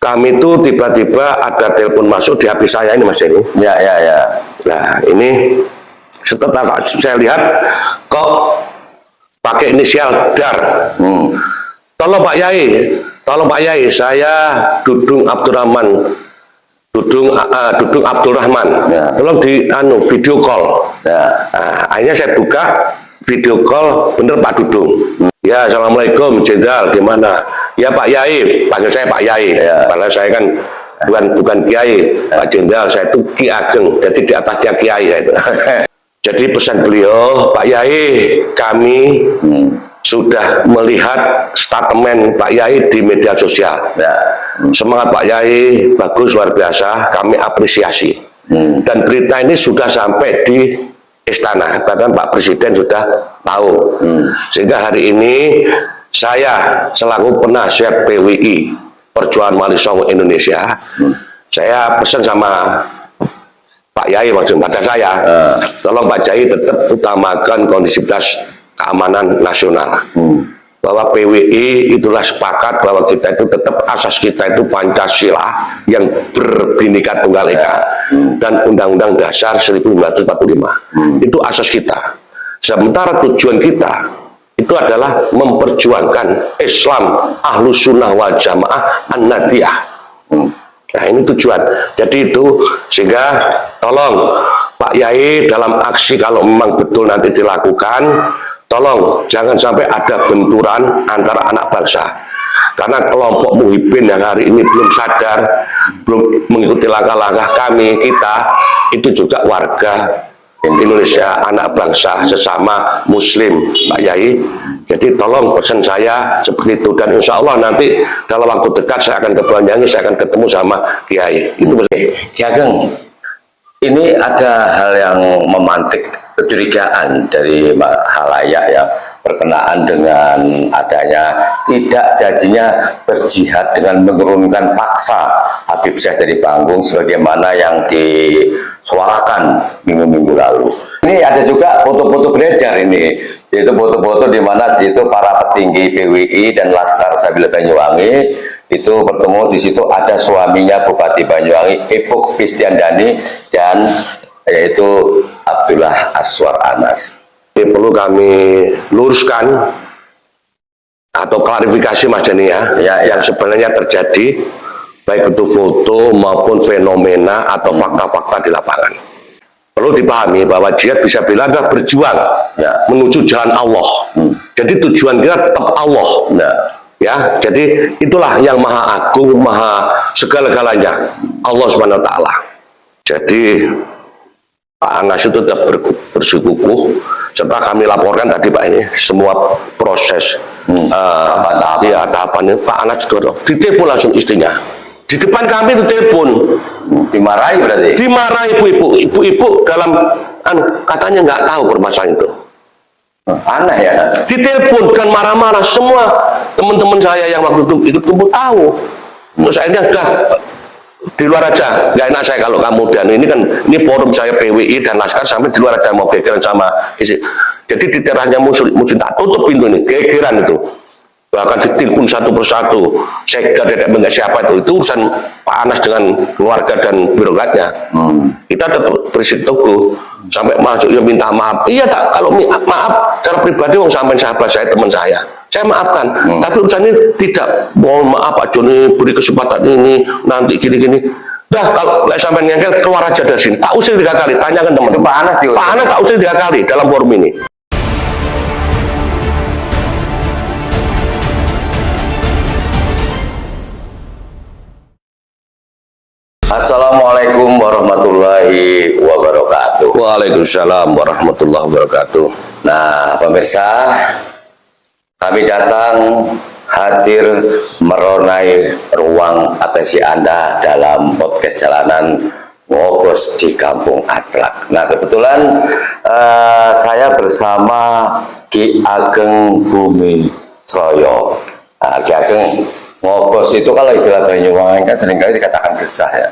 kami itu tiba-tiba ada telepon masuk di HP saya ini Mas Denny. Ya. Nah ini setelah saya lihat kok pakai inisial Dar. Tolong Pak Yai, saya Dudung Abdurrahman. Dudung Abdurrahman. Ya. Tolong di video call. Ya. Nah, akhirnya saya buka video call, bener Pak Dudung. Ya, assalamualaikum Jenderal, gimana? Ya Pak Yai, panggil saya Pak Yai. Ya. Padahal saya kan bukan Kiai, Pak Jenderal, saya itu Ki Ageng, jadi di atasnya Kiai saya itu. Jadi pesan beliau, Pak Yai, kami sudah melihat statement Pak Yai di media sosial. Ya. Semangat Pak Yai, bagus, luar biasa, kami apresiasi. Dan berita ini sudah sampai di istana, bahkan Pak Presiden sudah tahu. Sehingga hari ini saya selaku penasihat PWI Perjuangan Wali Songo Indonesia, saya pesan sama Pak Yai pada saya, tolong Pak Yai tetap utamakan kondisivitas keamanan nasional. Bahwa PWI itulah sepakat bahwa kita itu tetap asas kita itu Pancasila yang berbhinneka tunggal ika dan Undang-Undang Dasar 1945. Itu asas kita. Sementara tujuan kita itu adalah memperjuangkan Islam Ahlus Sunnah wal Jamaah An-Nadiyah. Nah ini tujuan. Jadi itu sehingga tolong Pak Yai dalam aksi kalau memang betul nanti dilakukan, tolong jangan sampai ada benturan antara anak bangsa. Karena kelompok muhibin yang hari ini belum sadar, belum mengikuti langkah-langkah kami, kita, itu juga warga Indonesia, anak bangsa, sesama muslim, Pak Yai. Jadi tolong pesan saya seperti itu. Dan insya Allah nanti dalam waktu dekat saya akan ke Banyuwangi, saya akan ketemu sama Kiai. Itu Ki Ageng, ini ada hal yang memantik kecurigaan dari halayak ya, berkenaan dengan adanya tidak jadinya berjihad dengan menurunkan paksa Habib Syekh dari panggung sebagaimana yang disuarakan minggu-minggu lalu. Ini ada juga foto-foto beredar ini, yaitu foto-foto di mana di situ para petinggi PWI dan Laskar Sabila Banyuwangi itu bertemu. Di situ ada suaminya Bupati Banyuwangi Epuk Kristiandani dan yaitu Abdullah Aswar Anas. Ini perlu kami luruskan atau klarifikasi Mas Denny ya, yang sebenarnya terjadi baik itu foto maupun fenomena atau fakta-fakta di lapangan. Perlu dipahami bahwa jihad bisa bilang adalah berjuang menuju jalan Allah. Jadi tujuan kita tetap Allah. Ya, jadi itulah yang maha agung, maha segala-galanya, Allah Subhanahu wa taala. Jadi Pak Anas itu tetap bersikukuh. Setelah kami laporkan tadi Pak ini semua proses tahapan Pak Anas ditelepon langsung istrinya di depan kami, itu telepon, dimarahi berarti? Dimarahi ibu-ibu dalam katanya nggak tahu permasalahan itu. Aneh ya. Ditelepon dan marah-marah semua teman-teman saya yang waktu itu kumpul tahu. Terus akhirnya udah di luar aja, nggak enak saya kalau kamu dan ini forum saya PWI dan Laskar sampai di luar aja mau gegeran sama isi. Jadi di terahnya musuh tak tutup pintu nih, gegeran itu. Bahkan ditelepon satu persatu, sekda tidak mengenai siapa itu urusan Pak Anas dengan keluarga dan birokratnya. Kita tetap bersikukuh sampai masuk ya minta maaf. Iya tak, kalau maaf secara pribadi wong sampai sahabat saya, teman saya maafkan. Tapi urusan ini tidak, mohon maaf Pak Joni beri kesempatan ini nanti gini-gini. Dah kalau sampai ngengkel keluar aja dari sini. Tak usir 3 kali, tanyakan teman. Pak Anas tak usir 3 kali dalam forum ini. Assalamualaikum warahmatullahi wabarakatuh. Waalaikumsalam warahmatullahi wabarakatuh. Nah, pemirsa, kami datang hadir meronai ruang atensi Anda dalam podcast jalanan Ngobos di Kampung Atlak. Nah, kebetulan saya bersama Ki Ageng Bumi Sroyo. Nah, Ki Ageng, Ngobos itu kalau istilah Banyuwangi kan seringkali dikatakan gesah ya.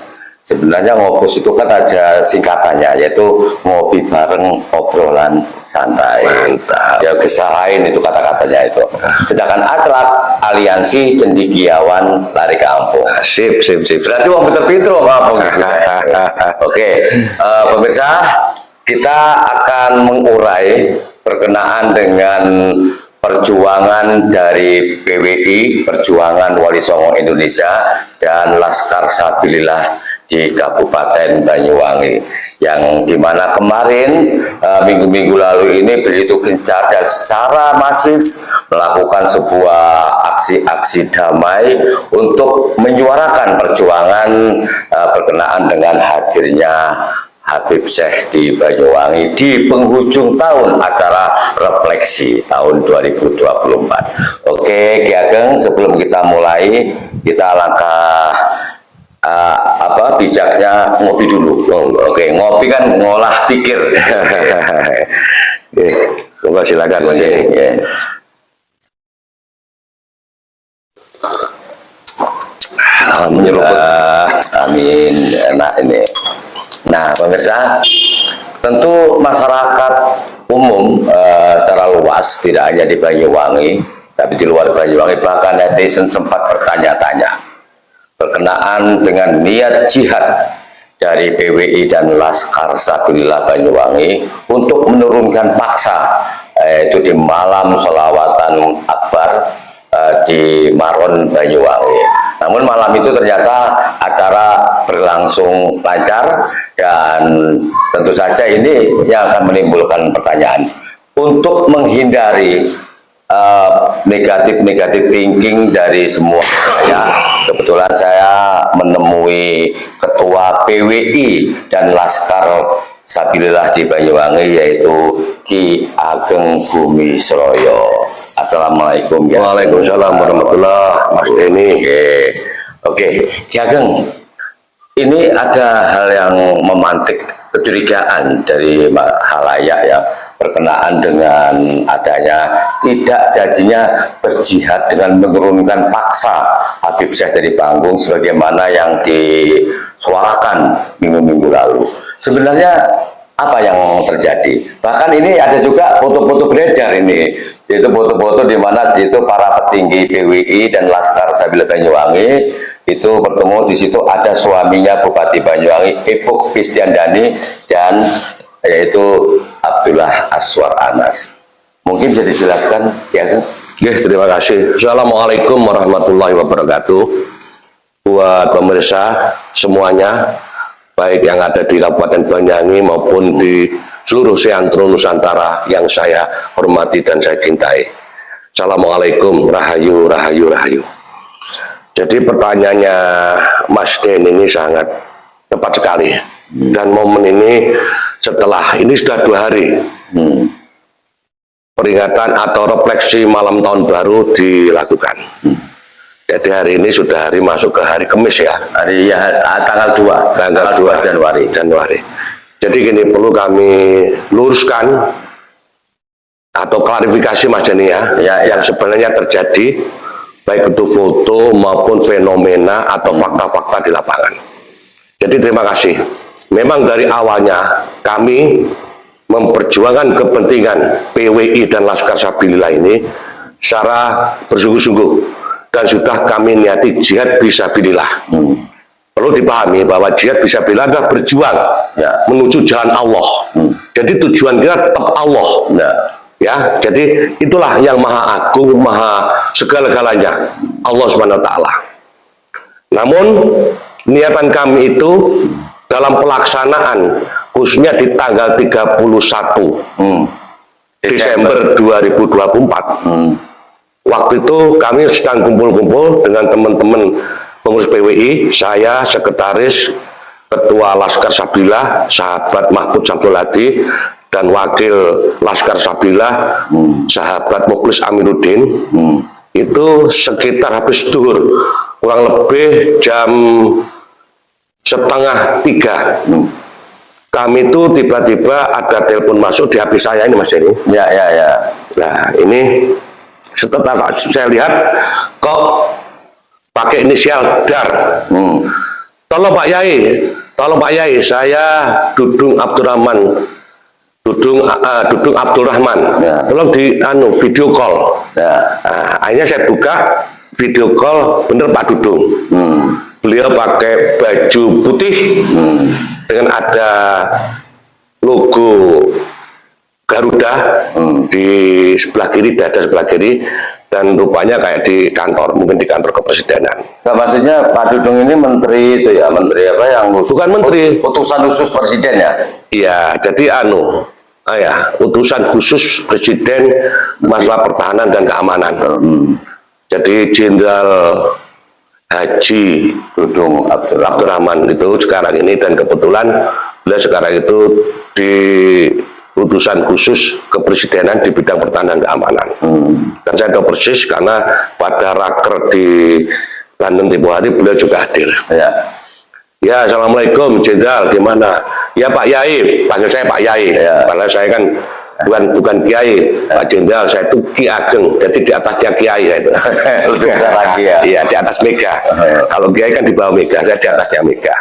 Sebenarnya ngopus itu kan ada singkatannya, yaitu ngopi bareng obrolan santai. Mantap. Ya kesahain itu kata-katanya itu. Sedangkan atlak aliansi cendikiawan lari kampung. Sip. Berarti wong pinter-pinter kok apa gitu. Oke, pemirsa, kita akan mengurai berkenaan dengan perjuangan dari PWI, Perjuangan Wali Songo Indonesia, dan Laskar Sabilillah di Kabupaten Banyuwangi, yang dimana kemarin minggu-minggu lalu ini begitu gencar dan secara masif melakukan sebuah aksi-aksi damai untuk menyuarakan perjuangan berkenaan dengan hadirnya Habib Syekh di Banyuwangi di penghujung tahun acara refleksi tahun 2024. Oke, Ki Ageng, sebelum kita mulai, kita langkah bijaknya ngopi dulu. Oke, ngopi kan ngolah pikir. Oke, silakan Mas. Alhamdulillah, amin. Enak ini. Nah, pemirsa, tentu masyarakat umum secara luas, tidak hanya di Banyuwangi, tapi di luar Banyuwangi, bahkan netizen sempat bertanya-tanya berkenaan dengan niat jihad dari PWI dan Laskar Sabilillah Banyuwangi untuk menurunkan paksa, yaitu di malam sholawatan akbar di Maron Banyuwangi. Namun malam itu ternyata acara berlangsung lancar, dan tentu saja ini yang akan menimbulkan pertanyaan. Untuk menghindari negatif thinking dari semua, kebetulan saya menemui Ketua PWI dan Laskar Sabilillah di Banyuwangi, yaitu Ki Ageng Bumi Sroyo. Assalamualaikum. Waalaikumsalam warahmatullahi Mas Denny. Oke, Ki Ageng, ini ada hal yang memantik kecurigaan dari halayak ya, berkenaan dengan adanya tidak jadinya berjihad dengan menurunkan paksa Habib Syekh dari panggung sebagaimana yang disuarakan minggu-minggu lalu. Sebenarnya apa yang terjadi? Bahkan ini ada juga foto-foto beredar ini, yaitu foto-foto di mana di situ para petinggi PWI dan Laskar Sabilillah Banyuwangi itu bertemu. Di situ ada suaminya Bupati Banyuwangi, Epuk Kristiandani, dan yaitu Abdullah Aswar Anas. Mungkin bisa dijelaskan, ya kan? Terima kasih. Assalamualaikum warahmatullahi wabarakatuh. Buat pemirsa semuanya, baik yang ada di Kabupaten Banyuwangi maupun di seluruh seantero Nusantara yang saya hormati dan saya cintai. Assalamualaikum, rahayu, rahayu, rahayu. Jadi pertanyaannya Mas Den ini sangat tepat sekali. Dan momen ini setelah ini sudah 2 hari peringatan atau refleksi malam tahun baru dilakukan. Jadi hari ini sudah hari masuk ke hari Kamis ya. Hari ya, tanggal 2 Januari. Jadi gini, perlu kami luruskan atau klarifikasi Mas Denny ya, yang sebenarnya terjadi baik itu foto maupun fenomena atau fakta-fakta di lapangan. Jadi terima kasih. Memang dari awalnya kami memperjuangkan kepentingan PWI dan Laskar Sabilillah ini secara bersungguh-sungguh, dan sudah kami niati jihad fisabilillah. Perlu dipahami bahwa jihad fisabilillah adalah berjuang menuju jalan Allah. Jadi tujuan kita tetap Allah. Ya, jadi itulah yang maha agung, maha segala-galanya, Allah SWT. Namun niatan kami itu dalam pelaksanaan khususnya di tanggal 31 Desember 2024. Waktu itu kami sedang kumpul-kumpul dengan teman-teman pengurus PWI, saya sekretaris Ketua Laskar Sabilillah sahabat Mahfud Samsul Hadi, dan wakil Laskar Sabilillah sahabat Mukhlis Amiruddin. Itu sekitar habis duhur, kurang lebih jam 2:30 kami itu tiba-tiba ada telepon masuk di HP saya ini Mas Denny. Nah ini setelah saya lihat kok pakai inisial DAR. Tolong Pak Yai, tolong Pak Yai, saya Dudung Abdurrahman, Dudung Abdurrahman, Ya. tolong di video call. Ya. Nah, akhirnya saya buka video call, bener Pak Dudung. Beliau pakai baju putih dengan ada logo Garuda di sebelah kiri, dada sebelah kiri, dan rupanya kayak di kantor, mungkin di kantor kepresidenan. Nah, maksudnya Pak Dudung ini menteri itu ya, menteri apa yang Bukan menteri, utusan khusus presiden ya? iya, jadi utusan khusus presiden masalah pertahanan dan keamanan. Jadi Jenderal Haji Dudung Abdurrahman itu sekarang ini, dan kebetulan beliau sekarang itu di utusan khusus kepresidenan di bidang pertahanan dan keamanan. Dan saya tahu persis karena pada raker di Banten tempoh hari beliau juga hadir. Ya. Ya, assalamualaikum Jenderal, gimana? Ya Pak Yai, panggil saya Pak Yai. Ya. Padahal saya kan bukan Kiai, Pak Jenderal, saya itu Ki Ageng, jadi di atasnya Kiai ya itu. Lebih besar lagi ya. Iya, di atas Mega. Kalau Kiai kan di bawah Mega, saya di atasnya Mega.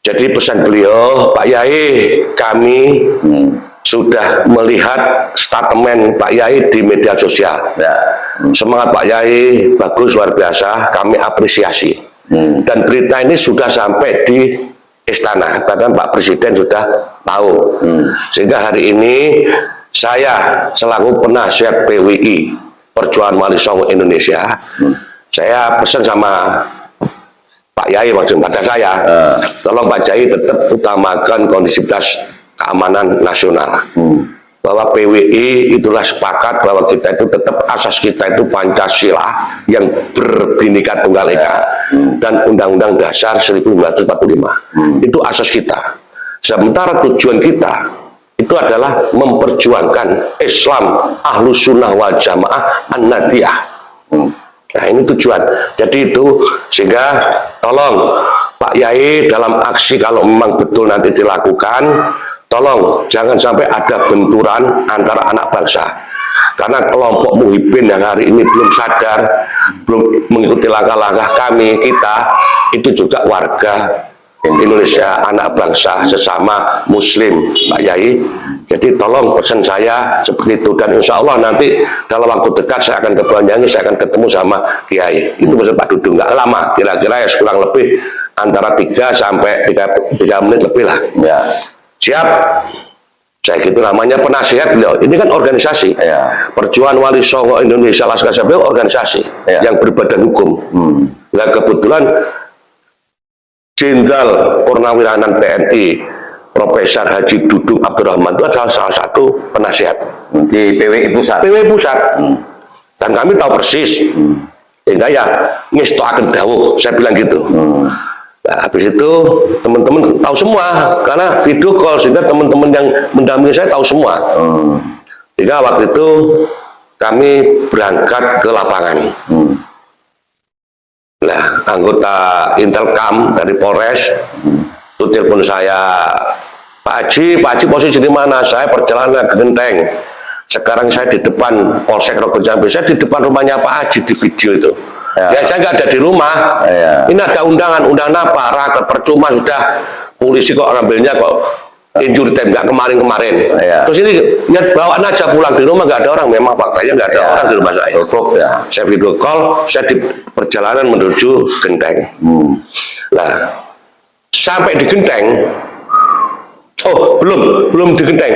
Jadi pesan beliau, Pak Yai, kami sudah melihat statement Pak Yai di media sosial. Ya. Semangat Pak Yai, bagus, luar biasa, kami apresiasi. Dan berita ini sudah sampai di istana, bahkan Pak Presiden sudah tahu. Sehingga hari ini saya selaku penasihat PWI Perjuangan Wali Songo Indonesia, saya pesan sama Pak Yai, maksud pada saya, tolong Pak Yai tetap utamakan kondisivitas keamanan nasional. Bahwa PWI itulah sepakat bahwa kita itu tetap asas kita itu Pancasila yang berbhinneka tunggal ika dan Undang-Undang Dasar 1945. Itu asas kita. Sementara tujuan kita itu adalah memperjuangkan Islam Ahlus Sunnah wal Jamaah An-Nadiyah. Nah, ini tujuan. Jadi itu, sehingga tolong Pak Yai dalam aksi kalau memang betul nanti dilakukan, tolong jangan sampai ada benturan antara anak bangsa. Karena kelompok muhibin yang hari ini belum sadar, belum mengikuti langkah-langkah kami, kita itu juga warga Indonesia, anak bangsa sesama Muslim, Pak Yai. Jadi tolong pesan saya seperti itu, dan insya Allah nanti dalam waktu dekat saya akan ke Banyuwangi, saya akan ketemu sama Kiai. Itu maksud Pak Dudung, nggak lama, kira-kira ya kurang lebih antara 3 sampai 3 menit lebih lah. Ya. Siap. Saya gitu, namanya penasihat beliau. Ini kan organisasi. Ya. Perjuangan Wali Songo Indonesia Laskar beliau organisasi yang berbadan hukum. Nah, kebetulan Jenderal Purnawirawan TNI Profesor Haji Dudung Abdurrahman itu adalah salah satu penasihat Di PWI Pusat. PWI Pusat. Dan kami tahu persis. Sehingga ya ngestoaken dawuh, saya bilang gitu. Nah, habis itu teman-teman tahu semua karena video call, sehingga teman-teman yang mendampingi saya tahu semua. Sehingga waktu itu kami berangkat ke lapangan. Nah, anggota Intelkam dari Polres itu telepon saya, Pak Haji posisi di mana? Saya perjalanan ke Genteng. Sekarang saya di depan Polsek Rogo Jambi, saya di depan rumahnya Pak Haji di video itu. Ya, saya nggak ada di rumah. Ini ada undangan apa? Rakyat percuma sudah, polisi kok ngambilnya kok injury time, nggak kemarin-kemarin. Terus ini lihat bawaan aja pulang, di rumah nggak ada orang. Memang faktanya nggak ada orang di rumah saya. Saya video call, saya di perjalanan menuju Genteng. Nah, sampai di Genteng, belum di Genteng,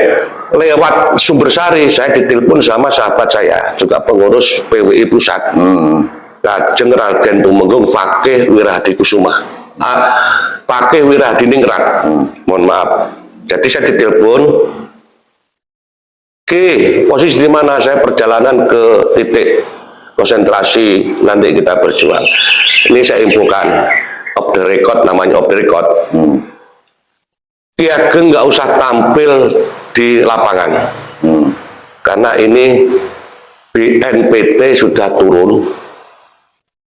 lewat Sumbersari saya ditelepon sama sahabat saya, juga pengurus PWI Pusat. Kajeng Raden Tumenggung Fakih Wirahadi Kusuma, Fakih Wirahadi Ningrat, mohon maaf. Jadi saya ditelepon, posisi di mana? Saya perjalanan ke titik konsentrasi, nanti kita berjuang. Ini saya infokan, off the record, namanya off the record. Ki Ageng nggak usah tampil di lapangan, karena ini BNPT sudah turun.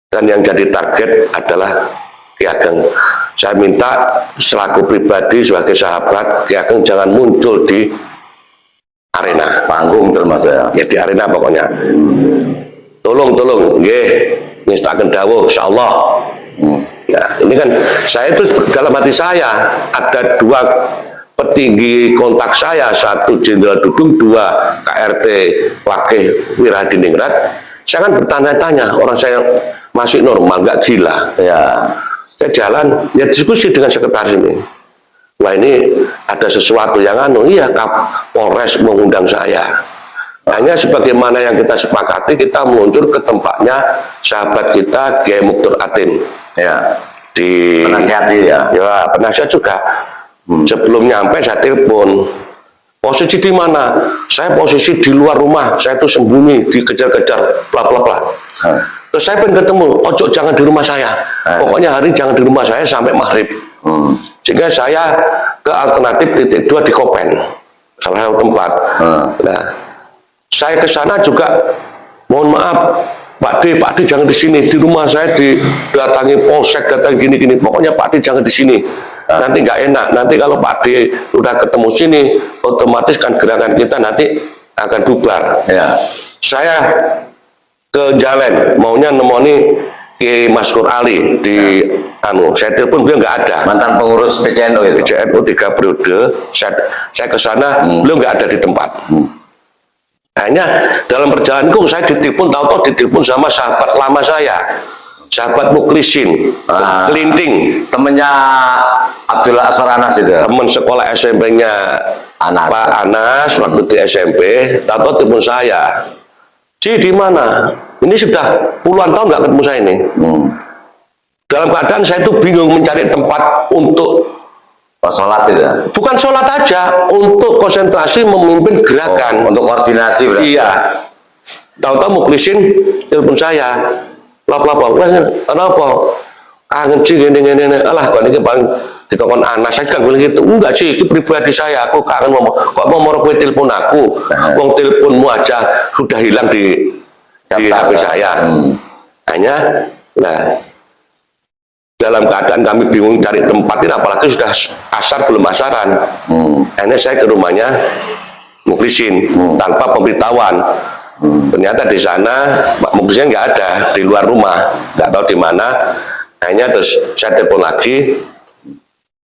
Dan yang jadi target adalah Ki Ageng. Saya minta selaku pribadi sebagai sahabat, Ki Ageng jangan muncul di arena Panggung termasuk ya. Ya di arena pokoknya. Tolong, nggih, ngestaken dawuh insyaallah. Ya, ini kan saya itu dalam hati saya ada dua petinggi kontak saya, satu Jenderal Dudung, dua KRT Wakil Wiradiningrat. Saya kan bertanya-tanya, orang saya masih normal, nggak gila. Ya. Saya jalan, ya diskusi dengan sekretaris ini. Wah ini ada sesuatu yang iya Kapolres mengundang saya. Hanya sebagaimana yang kita sepakati, kita meluncur ke tempatnya sahabat kita Kiai Muktur Atin. Ya. Di Penasihat ya. Ya penasihat juga. Sebelum nyampe saya telepon. Posisi di mana? Saya posisi di luar rumah. Saya tuh sembunyi, dikejar-kejar, bla bla bla. Terus saya pengen ketemu. Ojo jangan di rumah saya. Pokoknya hari jangan di rumah saya sampai maghrib. Sehingga saya ke alternatif titik 2 di Kopen, salah satu tempat. Nah, saya ke sana juga. Mohon maaf, Pak D jangan di sini. Di rumah saya didatangi polsek, datangi gini-gini. Pokoknya Pak D jangan di sini. Nanti nggak enak. Nanti kalau Pak D udah ketemu sini, otomatis kan gerakan kita nanti akan bubar. Ya. Saya ke Jalan, maunya nemoni Ki Maskur Ali di saya telepon beliau nggak ada. Mantan pengurus PCNU itu. PCNU 3 periode. Saya ke sana, beliau nggak ada di tempat. Hanya dalam perjalananku saya ditelepon, tahu-tahu ditelepon sama sahabat lama saya. Sahabat Muklisin, Kelinting, Temennya Abdullah Aswar Anas itu. teman sekolah SMP-nya Anas. Pak Anas waktu di SMP, tahu telepon saya. Ci di mana? Ini sudah puluhan tahun nggak ketemu saya ini. Dalam keadaan saya tuh bingung mencari tempat untuk sholat itu. bukan sholat aja, untuk konsentrasi memimpin gerakan, Untuk koordinasi berarti. Iya. Tahu-tahu Muklisin telepon saya. Kenapa? Kangen sih gini. Alah, kok ini paling dikon Anas. Saya kan bilang gitu. Enggak sih, itu pribadi saya. Aku kangen kok mau kowe telepon aku. Wong teleponmu aja sudah hilang di HP saya. Hanya dalam keadaan kami bingung cari tempat ini, apalagi sudah asar belum asaran. Akhirnya saya ke rumahnya Muklisin tanpa pemberitahuan. Ternyata di sana Pak Muklisin nggak ada, di luar rumah, nggak tahu di mana. Akhirnya terus saya telepon lagi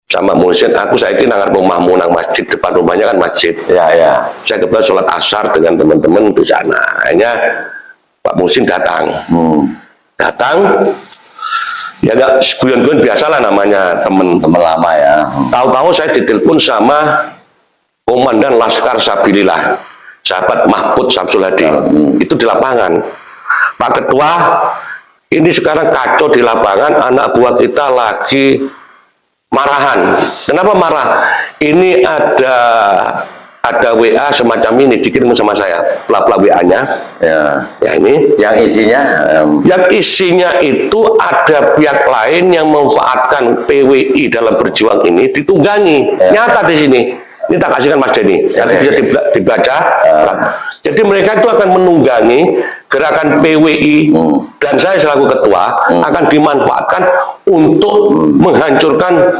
sama Muklisin, saya ini nangar rumahmu nang masjid, depan rumahnya kan masjid. Ya. Saya kebetulan sholat asar dengan teman-teman di sana. Akhirnya Pak Muklisin datang. Ya nggak guyon-guyon biasalah namanya teman lama ya. Tahu-tahu saya ditelepon sama Komandan Laskar Sabilillah, sahabat Mahfud Samsul Hadi. Itu di lapangan. Pak Ketua, ini sekarang kacau di lapangan, anak buah kita lagi marahan. Kenapa marah? Ini ada WA semacam ini dikirim sama saya, bla-bla WA-nya. Ya ini. Yang isinya itu ada pihak lain yang memanfaatkan PWI dalam berjuang ini ditunggangi. Nyata di sini. Ini tak kasihkan Mas Denny, nanti bisa dibaca. Jadi mereka itu akan menunggangi gerakan PWI dan saya selaku ketua akan dimanfaatkan untuk menghancurkan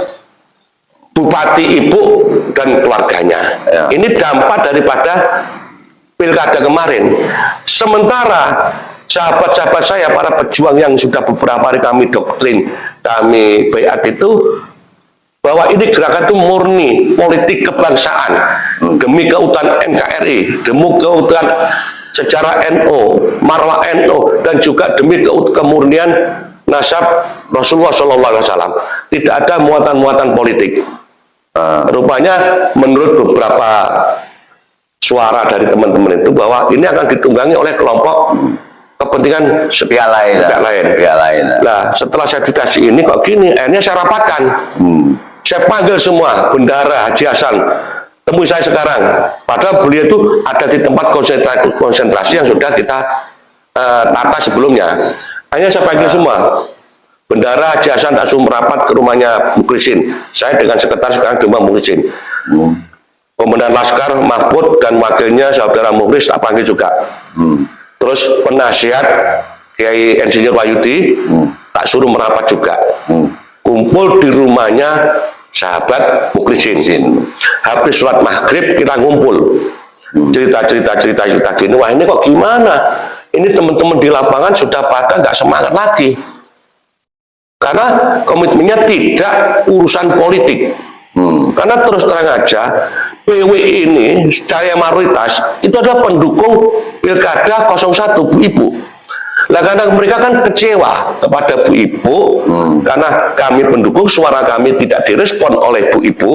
Bupati Ibu dan keluarganya. Ini dampak daripada pilkada kemarin. Sementara sahabat-sahabat saya, para pejuang yang sudah beberapa hari kami doktrin, kami bayat itu, bahwa ini gerakan itu murni politik kebangsaan demi keutuhan NKRI, demi keutuhan sejarah NU, marwah NU, dan juga demi kemurnian nasab Rasulullah SAW. Tidak ada muatan-muatan politik. Rupanya menurut beberapa suara dari teman-teman itu bahwa ini akan ditunggangi oleh kelompok kepentingan pihak lain. Nah, setelah saya dikasih ini kok gini, akhirnya saya rapatkan. Saya panggil semua bendara Haji Hasan, temui saya sekarang. Padahal beliau itu ada di tempat konsentrasi yang sudah kita tata sebelumnya. Hanya saya panggil semua. Bendara Haji Hasan langsung merapat ke rumahnya Muklisin. Saya dengan sekretaris sekarang di rumah Muklisin. Komandan Laskar, Mahfud, dan wakilnya saudara Mukhlis tak panggil juga. Terus penasihat Kiai Insinyur Wahyudi tak suruh merapat juga. Kumpul di rumahnya sahabat Muklisin. Habis sholat maghrib kita ngumpul. Cerita gini, wah ini kok gimana? Ini teman-teman di lapangan sudah pada nggak semangat lagi. Karena komitmennya tidak urusan politik. Karena terus terang aja, PWI ini secara mayoritas itu adalah pendukung Pilkada 01 Bu Ibu. Nah, karena mereka kan kecewa kepada Bu Ibu, karena kami pendukung, suara kami tidak direspon oleh Bu Ibu.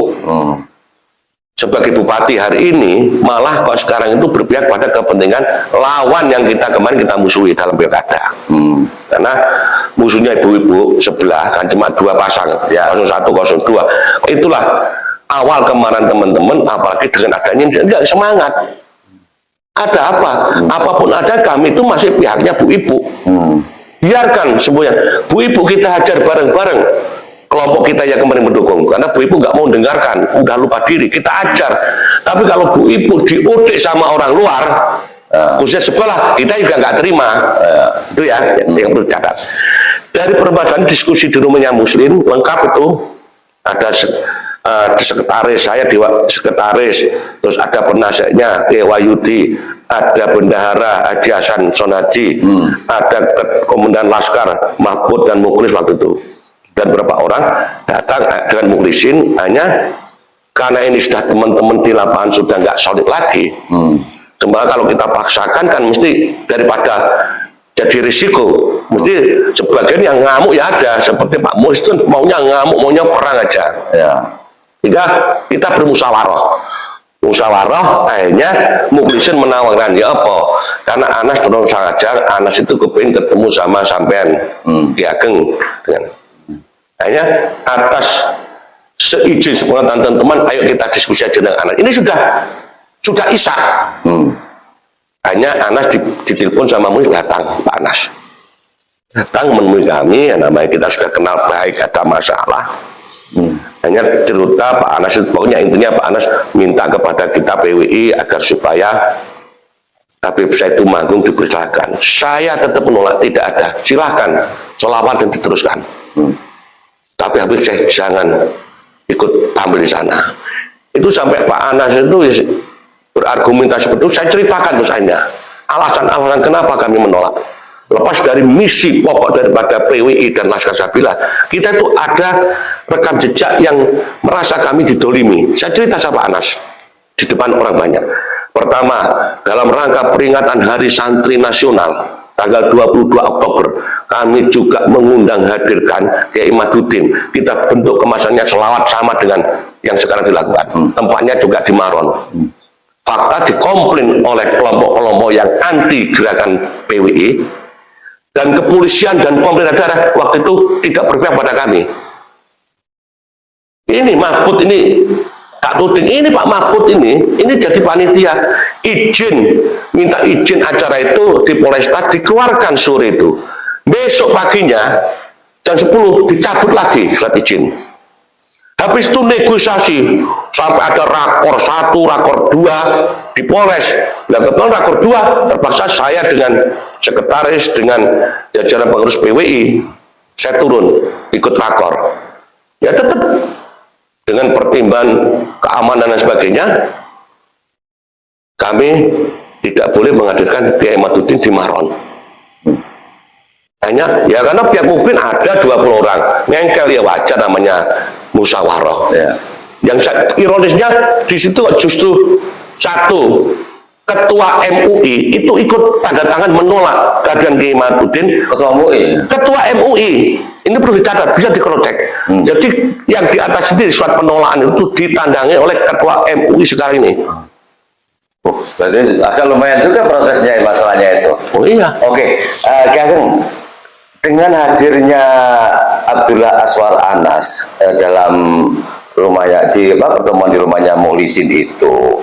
Sebagai bupati hari ini, malah kok sekarang itu berpihak pada kepentingan lawan yang kemarin kita musuhi dalam pilkada. Karena musuhnya ibu-ibu sebelah kan cuma dua pasang, ya 01, 02. Itulah awal kemarin teman-teman, apalagi dengan adanya enggak semangat. Ada apa? Apapun ada, kami itu masih pihaknya Bu Ibu. Biarkan semuanya. Bu Ibu kita hajar bareng-bareng. Kelompok kita yang kemarin mendukung, karena Bu Ibu nggak mau dengarkan, udah lupa diri, kita ajar. Tapi kalau Bu Ibu diudik sama orang luar, khususnya sekolah, kita juga nggak terima. Itu ya, yang perlu dicatat. Dari permasalahan diskusi di rumahnya Muslim, lengkap itu, ada sekretaris, saya dewa sekretaris, terus ada penasihatnya Dewa Yudi, ada bendahara Haji Hasan Sonaji, ada komandan Laskar Mahfud dan Mukhlis waktu itu. Dan beberapa orang datang dengan mukhlisin, hanya karena ini sudah teman-teman di lapangan sudah nggak solid lagi. Cuma kalau kita paksakan kan mesti daripada jadi risiko, mesti sebagian yang ngamuk ya ada, seperti Pak Mus itu maunya ngamuk, maunya perang aja. Ya. Sehingga kita bermusyawarah. Musyawarah akhirnya mukhlisin menawarkan, ya apa? Karena Anas terus sangat Anas itu kepingin ketemu sama sampean Ki Ageng dengan hanya atas seizin sepengetahuan teman-teman, ayo kita diskusi aja dengan Anas. Ini sudah isak. Hanya Anas ditelepon sama Munis, datang Pak Anas. Datang menemui kami, yang namanya kita sudah kenal baik, ada masalah. Hanya cerita Pak Anas, pokoknya intinya Pak Anas minta kepada kita PWI agar supaya Habib Said Tumenggung dipersilahkan. Saya tetap menolak, tidak ada. Silahkan, sholawat dan diteruskan. Tapi Habib Said jangan ikut tampil di sana. Itu sampai Pak Anas itu berargumentasi seperti itu, saya ceritakan misalnya alasan-alasan kenapa kami menolak. Lepas dari misi pokok daripada PWI dan Laskar Sabila, kita itu ada rekam jejak yang merasa kami didolimi. Saya cerita sama Anas di depan orang banyak. Pertama, dalam rangka peringatan Hari Santri Nasional tanggal 22 Oktober, kami juga mengundang hadirkan Kiai Maduddin. Kita bentuk kemasannya selawat sama dengan yang sekarang dilakukan. Tempatnya juga di Maron. Fakta dikomplain oleh kelompok-kelompok yang anti gerakan PWI, dan kepolisian dan pemerintah daerah waktu itu tidak berpihak pada kami. Ini Mahfud ini, Kak Tuding, ini Pak Mahfud ini jadi panitia, minta izin acara itu di Polresta, dikeluarkan sore itu. Besok paginya jam 10 dicabut lagi surat izin. Habis itu negosiasi sampai ada rakor 1, rakor 2 di Polres. Nah, kebetulan rakor 2 terpaksa saya dengan sekretaris dengan jajaran pengurus PWI, saya turun ikut rakor. Ya tetap dengan pertimbangan keamanan dan sebagainya, kami tidak boleh menghadirkan Kiai Maduddin di Maron. Hanya ya karena pihak mungkin ada 20 orang ngengkel, ya wajar namanya musyawarah. Ya. Yang ironisnya di situ justru satu ketua MUI itu ikut tanda tangan menolak kehadiran Kiai Maduddin. Ketua MUI ini perlu dicatat, bisa dikrotek. Jadi yang di atas ini surat penolakan itu ditandangi oleh ketua MUI sekarang ini. Berarti agak lumayan juga prosesnya masalahnya itu. Oh iya. Oke, Kang, dengan hadirnya Abdullah Aswar Anas dalam rumahnya pertemuan di rumahnya Mukhlisin itu,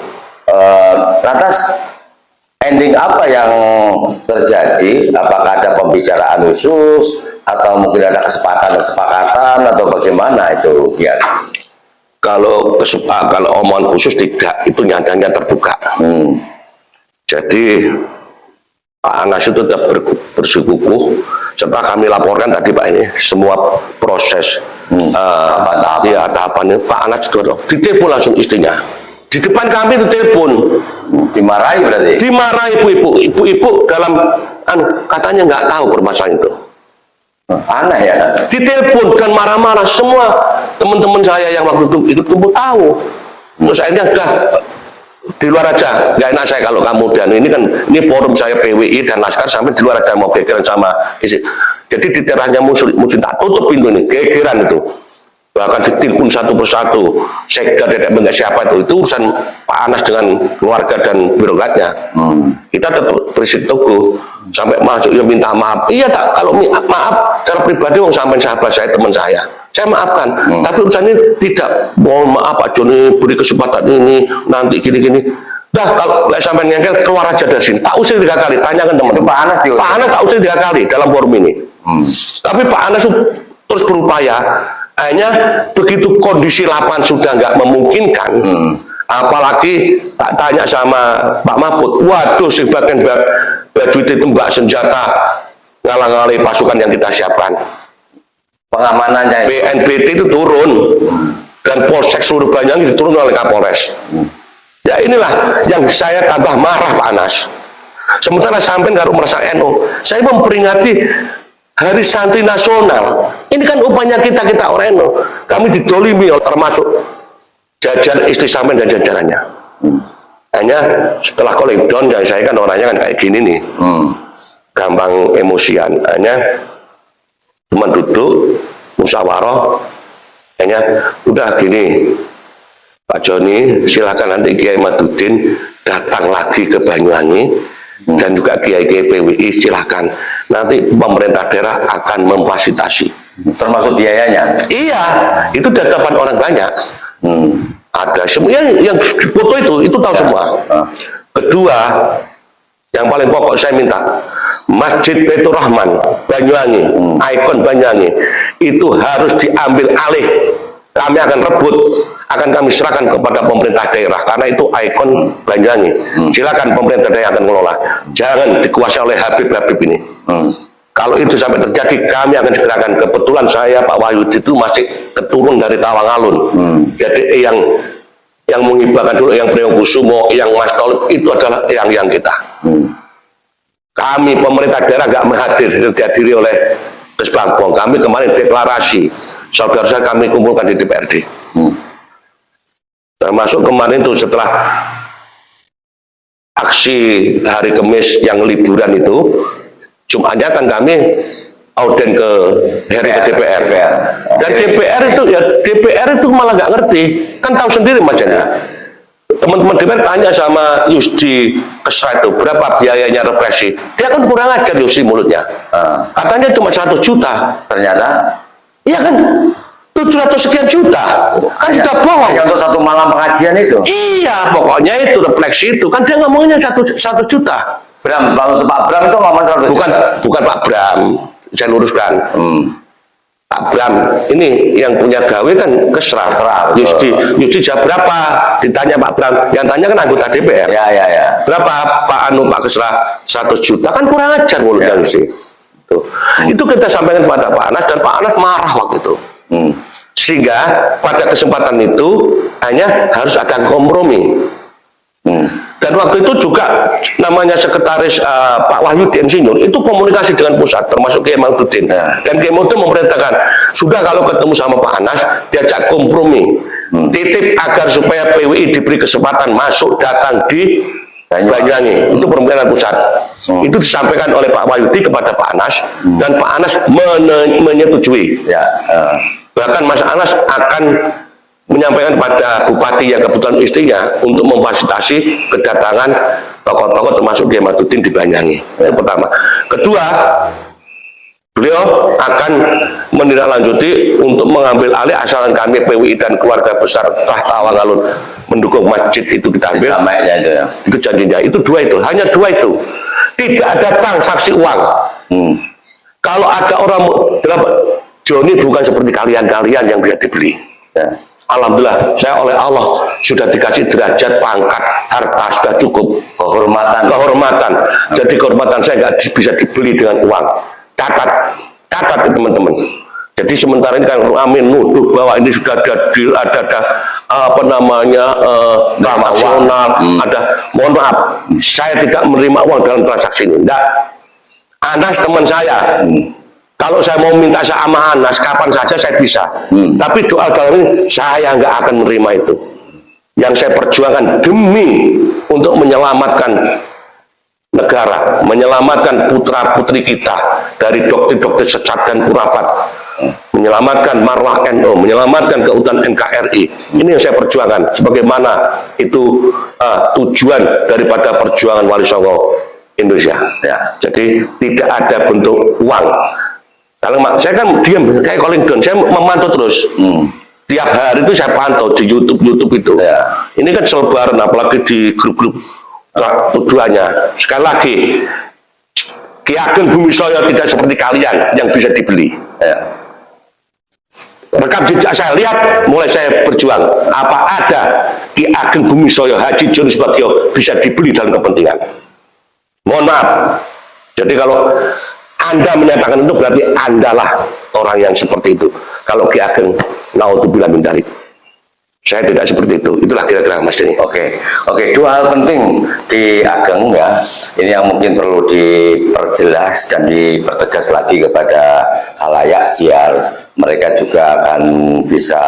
lantas ending apa yang terjadi? Apakah ada pembicaraan khusus atau mungkin ada kesepakatan atau bagaimana itu? Ya. Kalau omongan khusus tidak, itu nyatanya terbuka. Jadi Pak Anas itu tetap bersikukuh. Setelah kami laporkan tadi Pak ini semua proses tahapannya, Pak Anas juga ditelepon langsung istrinya di depan kami, itu telepon, dimarahi berarti? Dimarahi ibu-ibu dalam katanya nggak tahu permasalahan itu. Aneh ya. Ditelepon dan marah-marah semua teman-teman saya yang waktu itu ikut kumpul tahu. Terus akhirnya udah di luar aja, nggak enak saya kalau kamu dan ini forum saya PWI dan Laskar sampai di luar aja mau gegeran sama isi. Jadi di terahnya musuh tak tutup pintu nih, gegeran itu. Bahkan ditelepon satu persatu, sekda tidak enggak siapa itu urusan Pak Anas dengan keluarga dan birokratnya. Kita tetap prinsip teguh sampai masuk ya minta maaf. Iya tak, kalau maaf secara pribadi mau sampai sahabat saya, teman saya maafkan. Tapi urusan ini tidak, mohon maaf Pak Joni beri kesempatan ini nanti gini-gini. Dah kalau sampai ngengkel keluar aja dari sini. Tak usir 3 kali, tanyakan teman. Pak Anas tak usir 3 kali dalam forum ini. Tapi Pak Anas terus berupaya. Hanya begitu kondisi lapangan sudah nggak memungkinkan, apalagi tak tanya sama Pak Mahfud, waduh sebagian baju tembak senjata ngalang-ngalai pasukan yang kita siapkan. Pengamanannya BNPT itu turun dan Polsek seluruh Banyuwangi diturun oleh Kapolres. Ya inilah yang saya tambah marah Pak Anas. Sementara sampai kalau merasa NU, saya memperingati Hari Santri Nasional. Ini kan upaya kita orang NU. Kami didolimi termasuk jajar istri sampean dan jajarannya. Hanya setelah kolekdon, saya kan orangnya kan kayak gini nih, gampang emosian. Hanya cuma duduk musyawarah, hanya udah gini, Pak Joni silakan nanti Kiai Madudin datang lagi ke Banyuwangi dan juga Kiai-Kiai PWI silakan. Nanti pemerintah daerah akan memfasilitasi, termasuk biayanya. Iya, itu dapat orang banyak. Ada semua yang foto itu tahu semua. Kedua, yang paling pokok saya minta Masjid Baitur Rahman Banyuwangi, ikon Banyuwangi itu harus diambil alih. Kami akan rebut, akan kami serahkan kepada pemerintah daerah karena itu ikon Banyuwangi. Silakan pemerintah daerah akan mengelola. Jangan dikuasai oleh Habib ini. Kalau itu sampai terjadi, kami akan segerakan. Kebetulan saya Pak Wahyudi itu masih keturun dari Tawangalun. Jadi yang menghibahkan dulu, yang Priyokusumo, yang Mas Tolib itu adalah yang kita. Kami pemerintah daerah nggak dihadiri oleh Gus Bambong. Kami kemarin deklarasi, saudara saya kami kumpulkan di DPRD. Termasuk kemarin itu setelah aksi hari Kamis yang liburan itu, Jumatnya kan kami auden ke DPR. Dan DPR itu malah nggak ngerti, kan tahu sendiri macamnya. Teman-teman DPR tanya sama Yusdi Kesra itu berapa biayanya represi, dia kan kurang ajar Yusdi mulutnya. Katanya cuma 100 juta, ternyata iya kan 700 sekian juta, kan sudah bohong. Hanya untuk 1 malam pengajian itu. Iya, pokoknya itu refleksi itu kan dia ngomongnya 1 juta. Bram, Pak Bram itu ngomong 100 juta. Bukan Pak Bram, saya luruskan. Pak Bram ini yang punya gawe kan Kesra. Yusdi jawab berapa? Ditanya Pak Bram, yang tanya kan anggota DPR. Ya. Berapa Pak Kesra? 100 juta, kan kurang ajar mulutnya Yusdi. Itu kita sampaikan kepada Pak Anas dan Pak Anas marah waktu itu. Sehingga pada kesempatan itu hanya harus ada kompromi. Dan waktu itu juga namanya sekretaris Pak Wahyudi Insinyur itu komunikasi dengan pusat termasuk Kiai Maududin. Dan Kiai Maududin memerintahkan sudah kalau ketemu sama Pak Anas diajak kompromi, titip agar supaya PWI diberi kesempatan masuk datang di Banyuwangi. Itu permintaan pusat. Itu disampaikan oleh Pak Wahyudi kepada Pak Anas dan Pak Anas menyetujui. Bahkan Mas Anas akan menyampaikan pada bupati yang kebetulan istrinya untuk memfasilitasi kedatangan tokoh-tokoh termasuk Kiai Madudin di Banyuwangi. Itu pertama. Kedua, beliau akan menindaklanjuti untuk mengambil alih asalkan kami PWI dan keluarga besar Tawangalun mendukung masjid itu kita ambil. Itu janjinya. Itu dua itu. Hanya dua itu. Tidak ada transaksi uang. Kalau ada orang Joni bukan seperti kalian-kalian yang bisa dibeli. Alhamdulillah, saya oleh Allah sudah dikasih derajat, pangkat, harta sudah cukup, kehormatan. Jadi kehormatan saya nggak bisa dibeli dengan uang. Catat teman-teman. Jadi sementara ini kan Amin nuduh bahwa ini sudah ada deal, ada apa namanya transaksional, ada. Mohon maaf, saya tidak menerima uang dalam transaksi ini. Enggak. Anas teman saya. Kalau saya mau minta sama Anas kapan saja saya bisa. Tapi doa dalam ini saya nggak akan menerima itu. Yang saya perjuangkan demi untuk menyelamatkan negara, menyelamatkan putra-putri kita dari doktrin-doktrin sesat dan khurafat, menyelamatkan marwah NU, menyelamatkan keutuhan NKRI. Ini yang saya perjuangkan. Sebagaimana itu tujuan daripada perjuangan Wali Songo Indonesia. Ya. Jadi tidak ada bentuk uang. Kalau saya kan diam kayak calling down, saya memantau terus. Tiap hari itu saya pantau di YouTube itu. Ya. Ini kan selebaran, apalagi di grup-grup tujuannya. Sekali lagi, Ki Ageng Bumisaya tidak seperti kalian yang bisa dibeli. Ya. Rekam jejak saya lihat, mulai saya berjuang. Apa ada Ki Ageng Bumisaya Haji Joni Subagio bisa dibeli dalam kepentingan? Mohon maaf. Jadi kalau Anda menyatakan itu berarti Andalah orang yang seperti itu. Kalau Ki Ageng, naudzubillah min dzalik. Saya tidak seperti itu. Itulah kira-kira Mas Denny. Oke, dua hal penting di Ageng ya. Ini yang mungkin perlu diperjelas dan dipertegas lagi kepada khalayak biar mereka juga akan bisa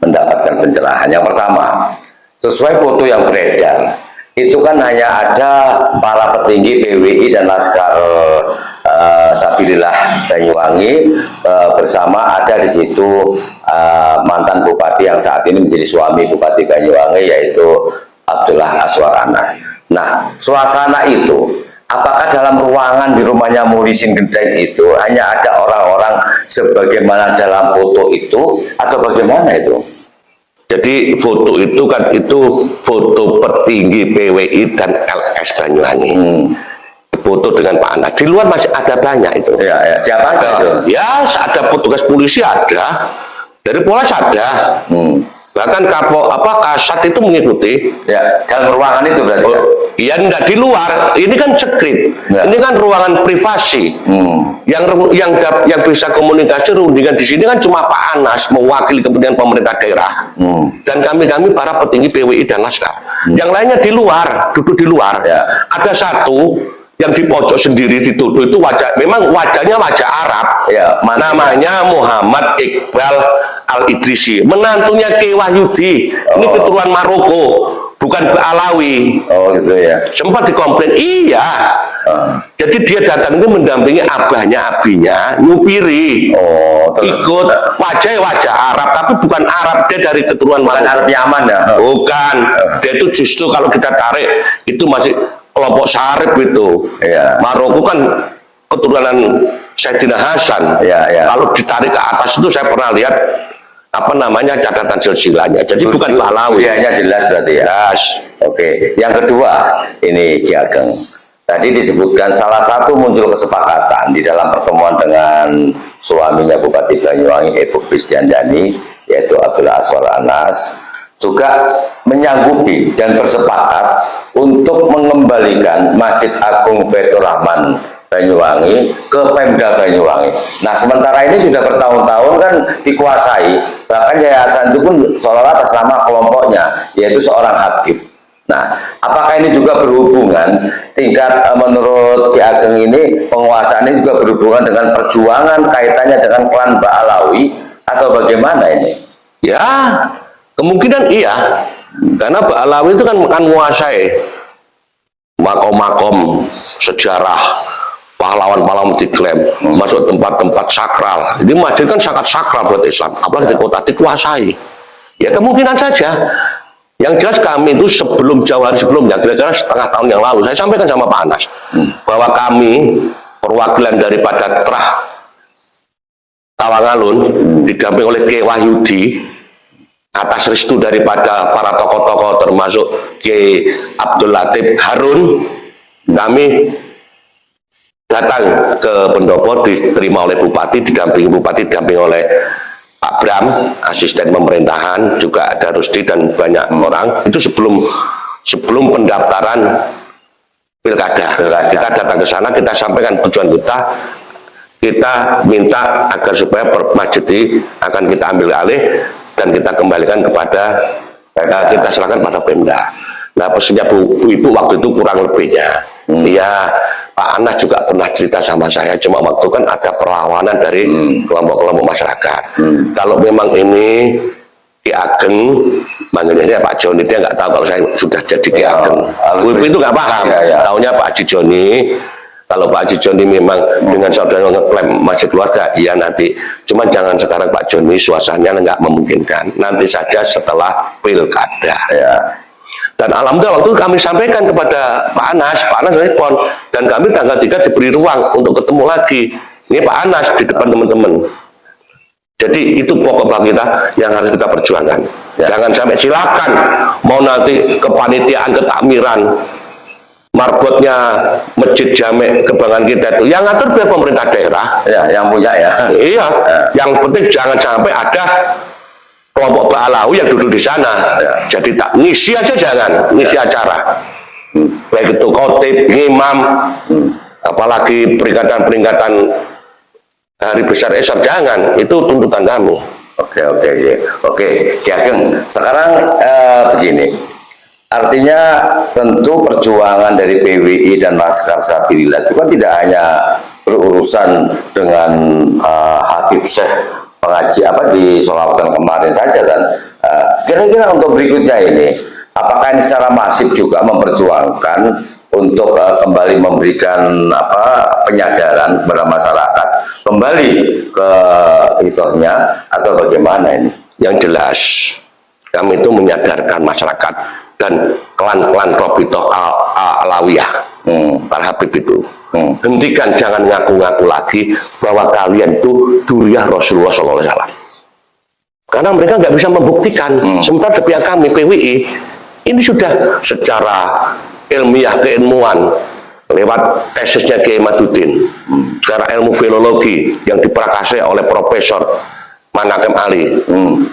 mendapatkan pencerahan. Yang pertama, sesuai foto yang beredar, itu kan hanya ada para petinggi PWI dan Laskar Sabilillah Banyuwangi bersama ada di situ mantan bupati yang saat ini menjadi suami Bupati Banyuwangi yaitu Abdullah Aswar Anas. Nah, suasana itu apakah dalam ruangan di rumahnya Muhyiddin Gendeng itu hanya ada orang-orang sebagaimana dalam foto itu atau bagaimana itu? Jadi foto itu kan foto petinggi PWI dan LS Banyuwangi. Foto dengan Pak Anas. Di luar masih ada banyak itu. Ya. Siapa aja itu? Ya, ada petugas polisi ada, dari Polres ada. Bahkan Kasat itu mengikuti. Ya, dalam ruangan itu berarti. Iya, enggak di luar. Ini kan sekret. Ya. Ini kan ruangan privasi. Yang bisa komunikasi rundingan di sini kan cuma Pak Anas mewakili kepentingan pemerintah daerah. Dan kami para petinggi PWI dan Laskar. Yang lainnya di luar, duduk di luar. Ya. Ada satu yang di pojok sendiri dituduh itu memang wajahnya wajah Arab. Ya, namanya Muhammad Iqbal Al-Idrisi, menantunya Ki Wahyudi. Ini keturunan Maroko, bukan Alawi. Oh gitu ya. Sempat dikomplain, iya. Jadi dia datang itu mendampingi abinya, nyupiri. Ikut wajah Arab, tapi bukan Arab, dia dari keturunan Maroko. Arab Yaman ya? Bukan. Dia itu justru kalau kita tarik itu masih kelompok Syarif itu. Ya. Maroko kan keturunan Sayyidina Hasan. Ya. Kalau ditarik ke atas itu saya pernah lihat catatan silsilahnya. Jadi bukan Pahlawi. Hanya jelas berarti ya. Yes. Oke. Yang kedua, ini Ki Ageng. Tadi disebutkan salah satu muncul kesepakatan di dalam pertemuan dengan suaminya Bupati Banyuwangi Ibu Kristiandani, yaitu Abdullah Aswar Anas, juga menyanggupi dan bersepakat untuk mengembalikan Masjid Agung Baitur Rahman Banyuwangi ke Pemda Banyuwangi. Nah, sementara ini sudah bertahun-tahun kan dikuasai, bahkan yayasan itu pun seolah-olah atas nama kelompoknya, yaitu seorang Habib. Nah, apakah ini juga berhubungan tingkat menurut Ki Ageng ini penguasaan ini juga berhubungan dengan perjuangan kaitannya dengan klan Ba'alawi atau bagaimana ini? Ya, kemungkinan iya, karena Ba'alawi itu kan menguasai makom-makom sejarah, pahlawan-pahlawan diklaim, masuk tempat-tempat sakral. Jadi masjid kan sangat sakral buat Islam, apalagi di kota dikuasai. Ya kemungkinan saja. Yang jelas kami itu jauh hari sebelumnya, kira-kira setengah tahun yang lalu, saya sampaikan sama Pak Anas, bahwa kami perwakilan daripada Trah Tawangalun didamping oleh Ki Wahyudi atas restu daripada para tokoh-tokoh termasuk Ki Abdul Latif Harun, kami datang ke Pendopo, diterima oleh Bupati, didampingi oleh Pak Bram, asisten pemerintahan, juga ada Rusdi dan banyak orang. Itu sebelum pendaftaran pilkada. Kita datang ke sana, kita sampaikan tujuan kita minta agar supaya masjid ini akan kita ambil alih dan kita kembalikan kepada kita serahkan pada Pemda. Nah, pesannya Bu Ibu waktu itu kurang lebihnya. Iya, Pak Anas juga pernah cerita sama saya, cuma waktu kan ada perlawanan dari kelompok-kelompok masyarakat. Kalau memang ini Ki Ageng, manggilnya Pak Joni, dia nggak tahu kalau saya sudah jadi Ki Ageng. WIP itu nggak paham, taunya Pak Haji Joni. Kalau Pak Haji Joni memang dengan saudara ngeklaim masih keluarga, iya nanti. Cuman jangan sekarang Pak Joni, suasananya nggak memungkinkan. Nanti saja setelah pilkada. Ya. Dan alhamdulillah waktu kami sampaikan kepada Pak Anas respon, dan kami tanggal 3 diberi ruang untuk ketemu lagi. Ini Pak Anas di depan teman-teman. Jadi itu pokok bagi kita yang harus kita perjuangkan. Jangan sampai, silakan mau nanti kepanitiaan, ketakmiran, marbotnya Masjid Jamek Kebanggaan kita itu yang ngatur biar pemerintah daerah. Ya, yang punya ya. Iya, yang penting jangan sampai ada kelompok Ba'alawi yang duduk di sana. Jadi tak ngisi aja, jangan ngisi acara. Baik itu khotib, imam, apalagi peringatan-peringatan hari besar Islam, jangan. Itu tuntutan kami. Oke, Ki Ageng. Sekarang begini. Artinya tentu perjuangan dari PWI dan Laskar Sabilillah itu kan tidak hanya berurusan dengan Habib Syekh pengaji di Solawatan kemarin saja kan. Kira-kira untuk berikutnya ini, apakah ini secara masif juga memperjuangkan untuk kembali memberikan penyadaran kepada masyarakat, kembali ke itohnya, atau bagaimana ini? Yang jelas kami itu menyadarkan masyarakat dan klan-klan Robitoh Alawiyah, para Habib itu, hentikan, jangan ngaku-ngaku lagi bahwa kalian itu duriah Rasulullah SAW. Karena mereka nggak bisa membuktikan. Sementara di pihak kami PWI ini sudah secara ilmiah, keilmuan, lewat tesisnya Kiai Maduddin, secara ilmu filologi yang diprakarsai oleh Profesor Manakem Ali,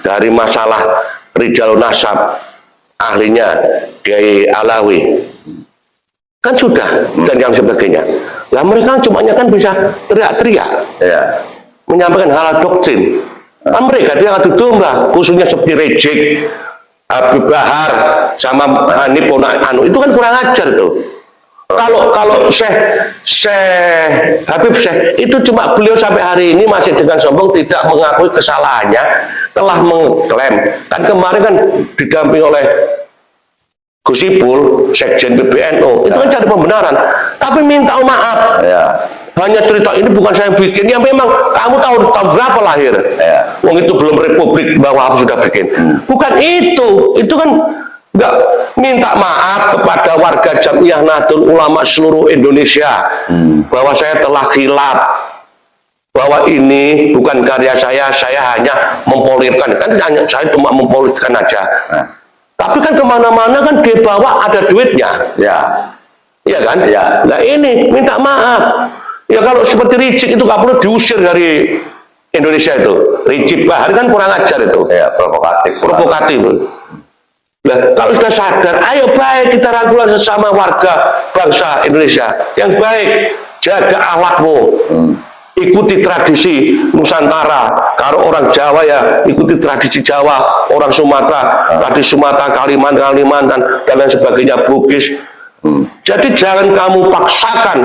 dari masalah Rijal Nasab, ahlinya Kiai Alawi, kan sudah, dan yang sebagainya. Nah mereka cuma kan bisa teriak-teriak, menyampaikan hal doktrin. Kan mereka dia ngadu domba, khususnya seperti Rejik, Habib Bahar, sama Hanif itu kan kurang ajar tuh. Kalau Syekh Habib Syekh itu cuma beliau sampai hari ini masih dengan sombong tidak mengakui kesalahannya, telah mengklaim. Kan kemarin kan didampingi oleh Gus Ipul, Sekjen PBNU, itu kan cari pembenaran, tapi minta maaf. Hanya cerita ini bukan saya yang bikin, ya memang kamu tahu berapa lahir. Wong itu belum republik bahwa aku sudah bikin. Bukan itu kan nggak minta maaf kepada warga Jamiah Nahdlatul Ulama seluruh Indonesia bahwa saya telah khilaf, bahwa ini bukan karya saya hanya mempolirkan, kan hanya saya cuma mempolirkan aja. Tapi kan kemana-mana kan dia bawa ada duitnya, iya kan? Nah ini minta maaf. Ya kalau seperti Ricik itu nggak perlu diusir dari Indonesia itu. Ricik Bahar kan kurang ajar itu. Provokatif. Nah, kalau sudah sadar, ayo baik kita rangkulan sesama warga bangsa Indonesia yang baik, jaga akhlakmu, ikuti tradisi Nusantara. Kalau orang Jawa ya ikuti tradisi Jawa, orang Sumatera tradisi Sumatera, Kalimantan dan lain sebagainya, Bugis. Jadi jangan kamu paksakan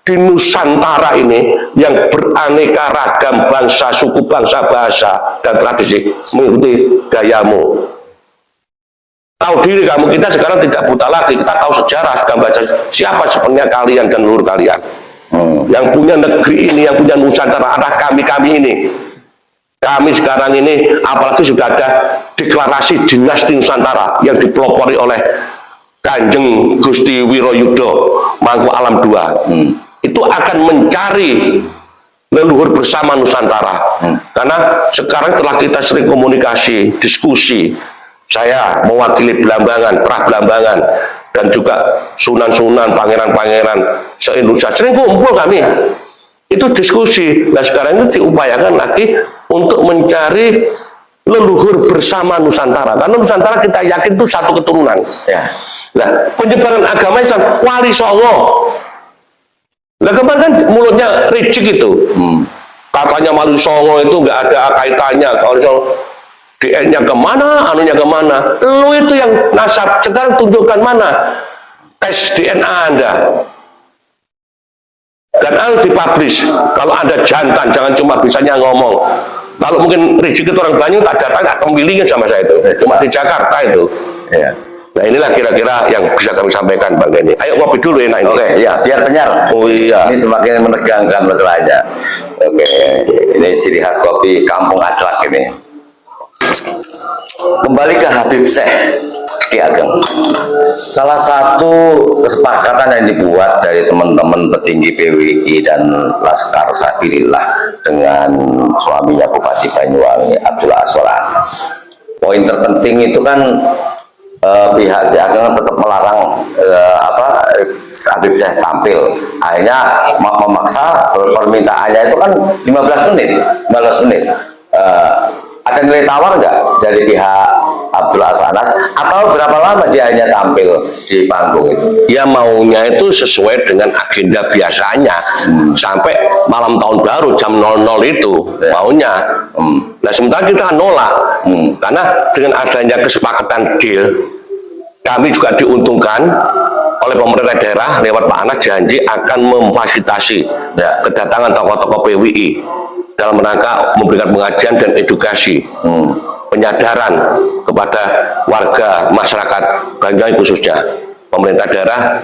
di Nusantara ini yang beraneka ragam bangsa, suku, bangsa, bahasa dan tradisi, mengikuti gayamu. Tahu diri kamu, kita sekarang tidak buta lagi, kita tahu sejarah, sedang baca siapa sebenarnya kalian dan leluhur kalian. Yang punya negeri ini, yang punya Nusantara adalah kami ini. Kami sekarang ini, apalagi sudah ada deklarasi dinasti Nusantara yang dipelopori oleh Kanjeng Gusti Wiroyudo Mangku Alam II. Itu akan mencari leluhur bersama Nusantara. Karena sekarang telah kita sering komunikasi, diskusi. Saya mewakili Belambangan, Prah Belambangan, dan juga sunan-sunan, pangeran-pangeran se-Indonesia. Sering kumpul kami. Itu diskusi. Nah sekarang itu diupayakan lagi untuk mencari leluhur bersama Nusantara. Karena Nusantara kita yakin itu satu keturunan. Nah penyebaran agama Islam, Wali Songo. Nah kemarin kan mulutnya Ricik itu. Katanya Wali Songo itu nggak ada kaitannya. Kalau DNA-nya kemana, anunya kemana. Lu itu yang nasab. Sekarang tunjukkan mana tes DNA Anda. Dan harus dipublish. Kalau ada jantan, jangan cuma bisanya ngomong. Kalau mungkin rezeki itu orang Banyu tak datang, tak pemilihnya sama saya itu. Cuma di Jakarta itu. Ya. Nah inilah kira-kira yang bisa kami sampaikan Bang Denny. Ayo ngopi dulu enak ini. Oke, ya biar kenyal. Oh iya. Ini semakin menegangkan masalahnya. Oke, ini ciri khas kopi Kampung Aclak ini. Kembali ke Habib Syekh Ki Ageng. Salah satu kesepakatan yang dibuat dari teman-teman petinggi PWI dan Laskar Sabilillah dengan suaminya Bupati Banyuwangi Abdullah Aswar. Poin terpenting itu kan pihak Ki Ageng tetap melarang Habib Syekh tampil. Akhirnya memaksa permintaannya itu kan 15 menit. Ada nilai tawar nggak dari pihak Abdullah Anas atau berapa lama dia hanya tampil di panggung itu? Ya maunya itu sesuai dengan agenda biasanya sampai malam tahun baru jam 00 itu maunya. Nah sementara kita nolak karena dengan adanya kesepakatan deal kami juga diuntungkan oleh pemerintah daerah lewat Pak Anas janji akan memfasilitasi kedatangan tokoh-tokoh PWI dalam rangka memberikan pengajian dan edukasi, penyadaran kepada warga masyarakat Banyuwangi khususnya. Pemerintah daerah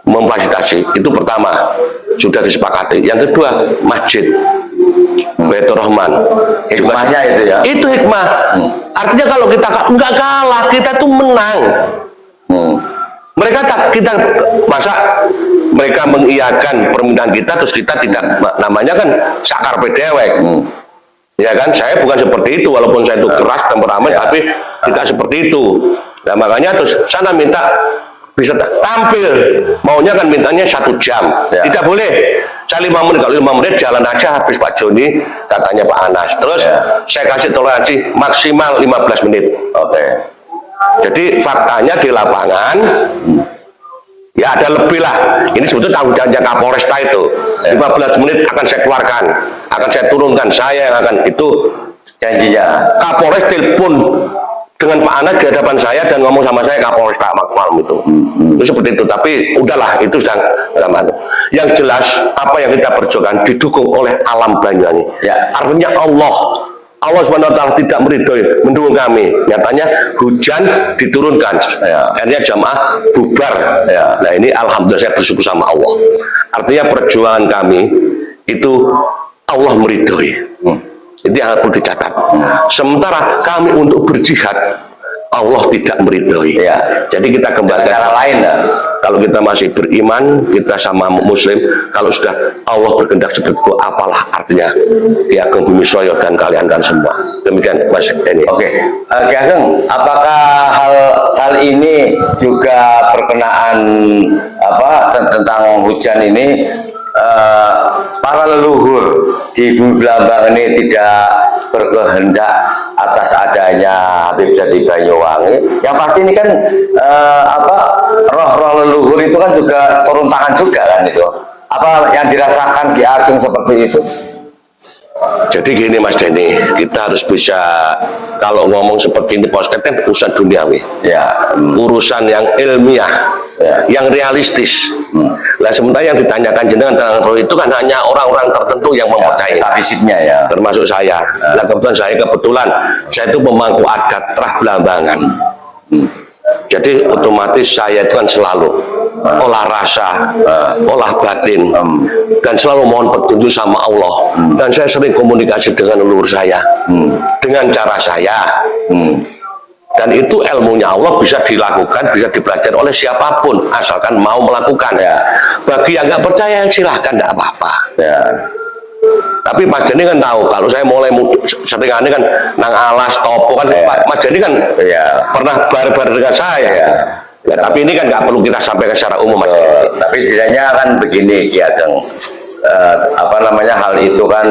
memfasilitasi, itu pertama sudah disepakati. Yang kedua, masjid Baitur Rahman. Hikmahnya itu ya? Itu hikmah. Artinya kalau kita nggak kalah, kita tuh menang. Mereka kita masa mereka mengiyakan permintaan kita terus kita tidak, namanya kan sakar pedewek. Ya kan, saya bukan seperti itu walaupun saya itu keras temperamen tapi tidak seperti itu. Nah makanya terus sana minta bisa tampil, maunya kan mintanya 1 jam, tidak boleh saya 5 menit, kalau 5 menit jalan aja habis Pak Joni katanya Pak Anas. Terus saya kasih toleransi maksimal 15 menit. Jadi faktanya di lapangan ya ada lebih lah. Ini sebetulnya tanggung jawabnya Kapolresta itu. 15 menit akan saya keluarkan, akan saya turunkan, saya yang akan itu Janjinya Kapolres telepon dengan Pak Anas di hadapan saya dan ngomong sama saya Kapolresta malam itu. Itu seperti itu. Tapi udahlah itu sedang lama. Yang jelas apa yang kita perjuangkan didukung oleh alam Banyuwangi. Artinya Allah SWT tidak meridhoi mendukung kami. Nyatanya hujan diturunkan, akhirnya jamaah bubar. Nah ini alhamdulillah saya bersyukur sama Allah. Artinya perjuangan kami itu Allah meridhoi. Itu yang perlu dicatat. Sementara kami untuk berjihad Allah tidak meridhoi. Jadi kita kembali ke cara lain. Kalau kita masih beriman, kita sama Muslim. Kalau sudah Allah berkehendak seperti itu, apalah artinya Ki Ageng Bumi Soyo dan kalian dan semua. Demikian Mas Denny. Ki Ageng, apakah hal ini juga berkenaan tentang hujan ini? Para leluhur di Bumi Blambang ini tidak berkehendak atas adanya Habib Syekh di Banyuwangi. Yang pasti ini kan roh-roh leluhur itu kan juga turun tangan juga kan itu. Apa yang dirasakan Ki Ageng seperti itu? Jadi gini Mas Denny, kita harus bisa kalau ngomong seperti ini podcast kan urusan duniawi, urusan yang ilmiah, yang realistis. Lah sementara yang ditanyakan jenengan tentang roh itu kan hanya orang-orang tertentu yang mempercayai, fisiknya termasuk saya. Nah kebetulan saya itu pemangku adat Trah Blambangan. Jadi otomatis saya itu kan selalu olah rasa, olah batin, dan selalu mohon petunjuk sama Allah. Dan saya sering komunikasi dengan leluhur saya, dengan cara saya. Dan itu ilmunya Allah bisa dilakukan, bisa dipelajari oleh siapapun, asalkan mau melakukan. Bagi yang nggak percaya silahkan, nggak apa-apa. Tapi Mas Denny kan tahu kalau saya mulai seringannya kan nang alas topo kan Mas Denny kan pernah bareng-bareng dengan saya. Tapi ini kan nggak perlu kita sampaikan secara umum Mas. Tapi setidaknya kan begini Ki Ageng, hal itu kan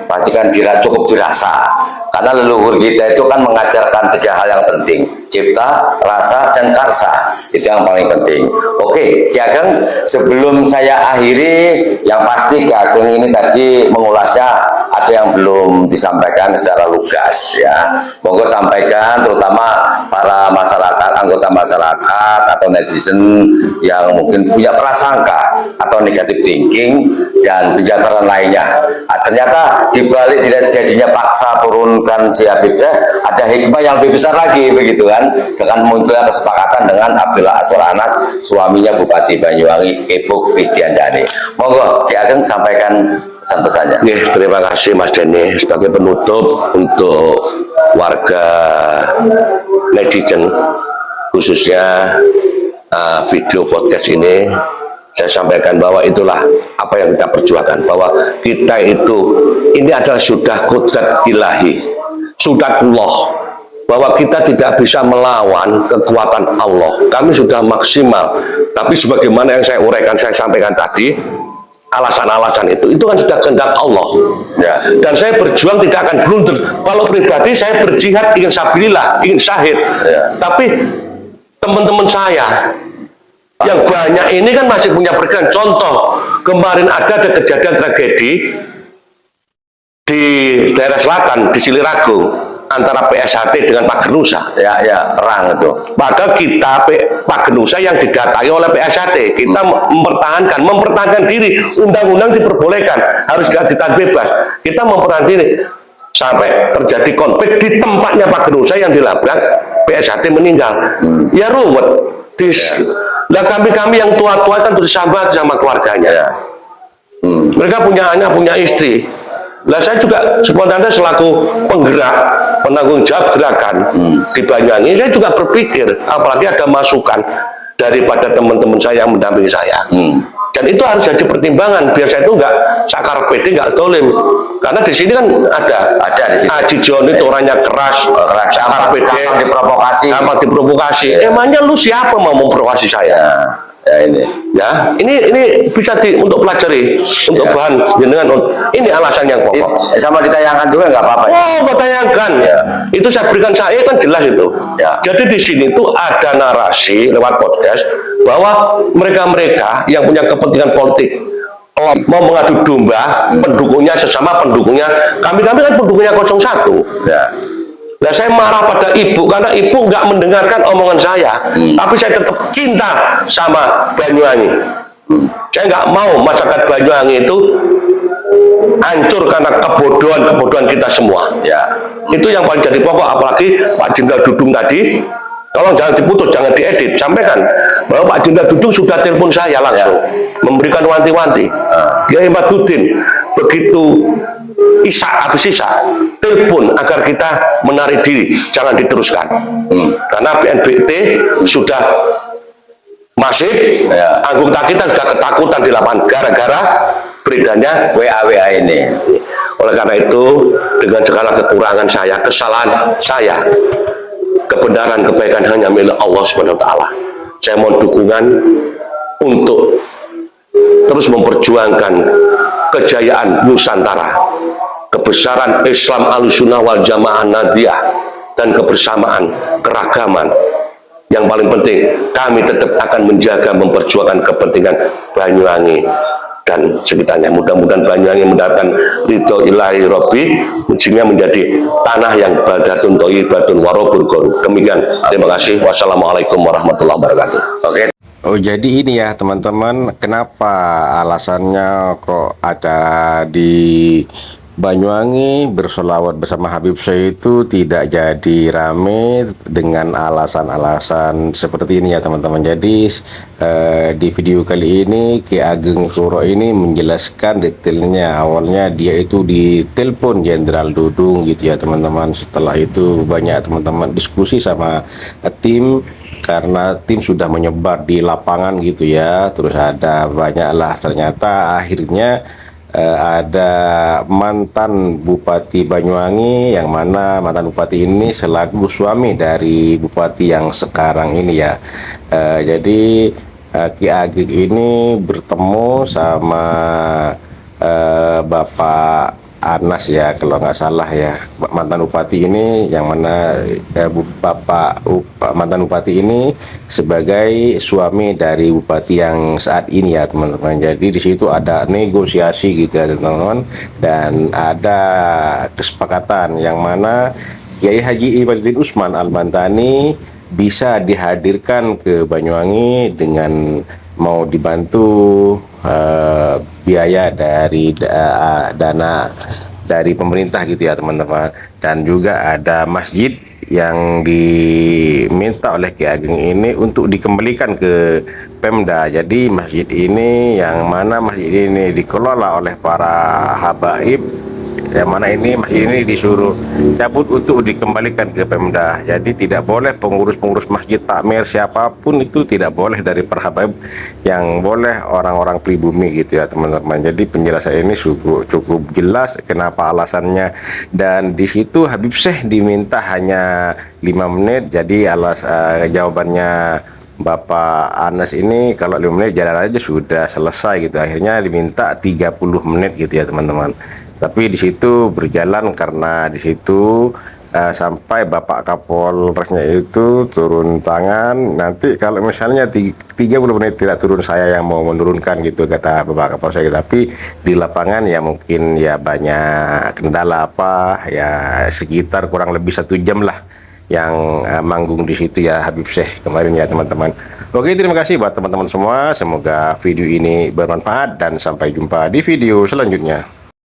pasti kan cukup dirasa karena leluhur kita itu kan mengajarkan 3 hal yang penting: cipta, rasa, dan karsa. Itu yang paling penting. Oke Ki Ageng, sebelum saya akhiri, yang pasti Ki Ageng ini tadi mengulasnya ada yang belum disampaikan secara lugas ya. Monggo sampaikan, terutama para masyarakat, anggota masyarakat atau netizen yang mungkin punya prasangka atau negatif thinking dan penjabaran lainnya. Nah, ternyata di balik tidak jadinya paksa turunkan si Habib Syekh ada hikmah yang lebih besar lagi begitu kan, dengan munculnya kesepakatan dengan Abdullah Azwar Anas, suaminya Bupati Banyuwangi Ipuk Widiandani. Monggo Ki Ageng sampaikan pesan-pesannya. Terima kasih Mas Denny. Sebagai penutup untuk warga netizen, khususnya video podcast ini, saya sampaikan bahwa itulah apa yang kita perjuangkan, bahwa kita itu ini adalah sudah kodrat ilahi, sudah Allah, bahwa kita tidak bisa melawan kekuatan Allah. Kami sudah maksimal, tapi sebagaimana yang saya uraikan, saya sampaikan tadi, alasan-alasan itu kan sudah kehendak Allah, ya. Dan saya berjuang tidak akan blunder. Kalau pribadi saya berjihad ingin sabilillah, ingin syahid, ya. Tapi teman-teman saya yang banyak ini kan masih punya perkiraan. Contoh, kemarin ada kejadian tragedi di daerah selatan, di Siliragung, antara PSHT dengan Pak Genusa. Ya, perang itu. Padahal kita, Pak Genusa yang didatangi oleh PSHT, kita mempertahankan diri. Undang-undang diperbolehkan, harus ditahan bebas. Kita mempertahankan diri sampai terjadi konflik di tempatnya Pak Genusa yang dilabrak, PSHT meninggal. Ya ruwet. Nah kami yang tua-tua kan bersahabat sama keluarganya. Ya. Mereka punya anak, punya istri. Nah saya juga sebenarnya selaku penggerak, penanggung jawab gerakan di Banyuwangi, saya juga berpikir, apalagi ada masukan daripada teman-teman saya yang mendampingi saya. Dan itu harus jadi pertimbangan biar saya itu nggak sakar pede, nggak dolim. Karena di sini kan ada di sini. Aji John itu orangnya keras, sakar pede, diprovokasi. Emangnya lu siapa mau memprovokasi saya? Ini bisa untuk pelajari, untuk bahan jenengan. Ini alasan yang pokok. Sama ditayangkan juga nggak apa-apa. Kok tayangkan? Itu saya berikan, saya kan jelas itu. Jadi di sini tuh ada narasi lewat podcast bahwa mereka yang punya kepentingan politik mau mengadu domba pendukungnya sesama pendukungnya. Kami kan pendukungnya 01. Nah saya marah pada ibu karena ibu nggak mendengarkan omongan saya, tapi saya tetap cinta sama Banyuwangi. Saya nggak mau masyarakat Banyuwangi itu hancur karena kebodohan kita semua. Itu yang paling jadi pokok. Apalagi Pak Jenderal Dudung tadi, tolong jangan diputus, jangan diedit, sampaikan bahwa Pak Jenderal Dudung sudah telepon saya langsung, memberikan wanti-wanti. Kiai Madudin begitu habis Isya telepon agar kita menarik diri, jangan diteruskan. Karena BNPT sudah masif, anggota kita sudah ketakutan di lapangan gara-gara beredarnya WA ini. Oleh karena itu, dengan segala kekurangan saya, kesalahan saya, kebenaran kebaikan hanya milik Allah Subhanahu wa taala. Saya mohon dukungan untuk terus memperjuangkan kejayaan Nusantara, kebesaran Islam Ahlussunnah wal Jamaah Nadiyah, dan kebersamaan, keragaman. Yang paling penting, kami tetap akan menjaga, memperjuangkan kepentingan Banyuwangi dan sekitarnya. Mudah-mudahan Banyuwangi mendapatkan ridho ilahi Robbi, ujungnya menjadi tanah yang baldatun thayyibatun warabur gharu. Demikian, terima kasih. Wassalamualaikum warahmatullahi wabarakatuh. Oke. Oh jadi ini ya teman-teman, kenapa alasannya kok acara di Banyuwangi bersolawat bersama Habib Syekh itu tidak jadi rame dengan alasan-alasan seperti ini ya teman-teman. Jadi di video kali ini Ki Ageng Suro ini menjelaskan detailnya. Awalnya dia itu ditelepon Jenderal Dudung gitu ya teman-teman. Setelah itu banyak teman-teman diskusi sama tim, karena tim sudah menyebar di lapangan gitu ya. Terus ada banyaklah, ternyata akhirnya ada mantan Bupati Banyuwangi, yang mana mantan Bupati ini selaku suami dari Bupati yang sekarang ini ya. Jadi Ki Ageng ini bertemu sama Bapak Anas ya, kalau nggak salah ya, mantan bupati ini, yang mana mantan bupati ini sebagai suami dari bupati yang saat ini ya teman-teman. Jadi di situ ada negosiasi gitu ya teman-teman, dan ada kesepakatan yang mana Kiai Haji Ibaduddin Usman Al-Bantani bisa dihadirkan ke Banyuwangi dengan mau dibantu biaya dari dana dari pemerintah gitu ya teman-teman. Dan juga ada masjid yang diminta oleh Ki Ageng ini untuk dikembalikan ke Pemda. Jadi masjid ini, yang mana masjid ini dikelola oleh para habaib, yang mana ini masjid ini disuruh cabut untuk dikembalikan ke Pemda. Jadi tidak boleh pengurus-pengurus masjid takmir siapapun itu, tidak boleh dari perhabaib, yang boleh orang-orang pribumi gitu ya teman-teman. Jadi penjelasan ini cukup jelas kenapa alasannya, dan di situ Habib Syekh diminta hanya 5 menit. Jadi jawabannya Bapak Anas ini kalau 5 menit jalan aja sudah selesai gitu. Akhirnya diminta 30 menit gitu ya teman-teman. Tapi di situ berjalan karena di situ sampai Bapak Kapolresnya itu turun tangan. Nanti kalau misalnya 30 menit tidak turun, saya yang mau menurunkan gitu, kata Bapak Kapolres. Tapi di lapangan ya mungkin ya banyak kendala apa ya, sekitar kurang lebih 1 jam lah yang manggung di situ ya Habib Syekh kemarin ya teman-teman. Oke, terima kasih buat teman-teman semua. Semoga video ini bermanfaat dan sampai jumpa di video selanjutnya.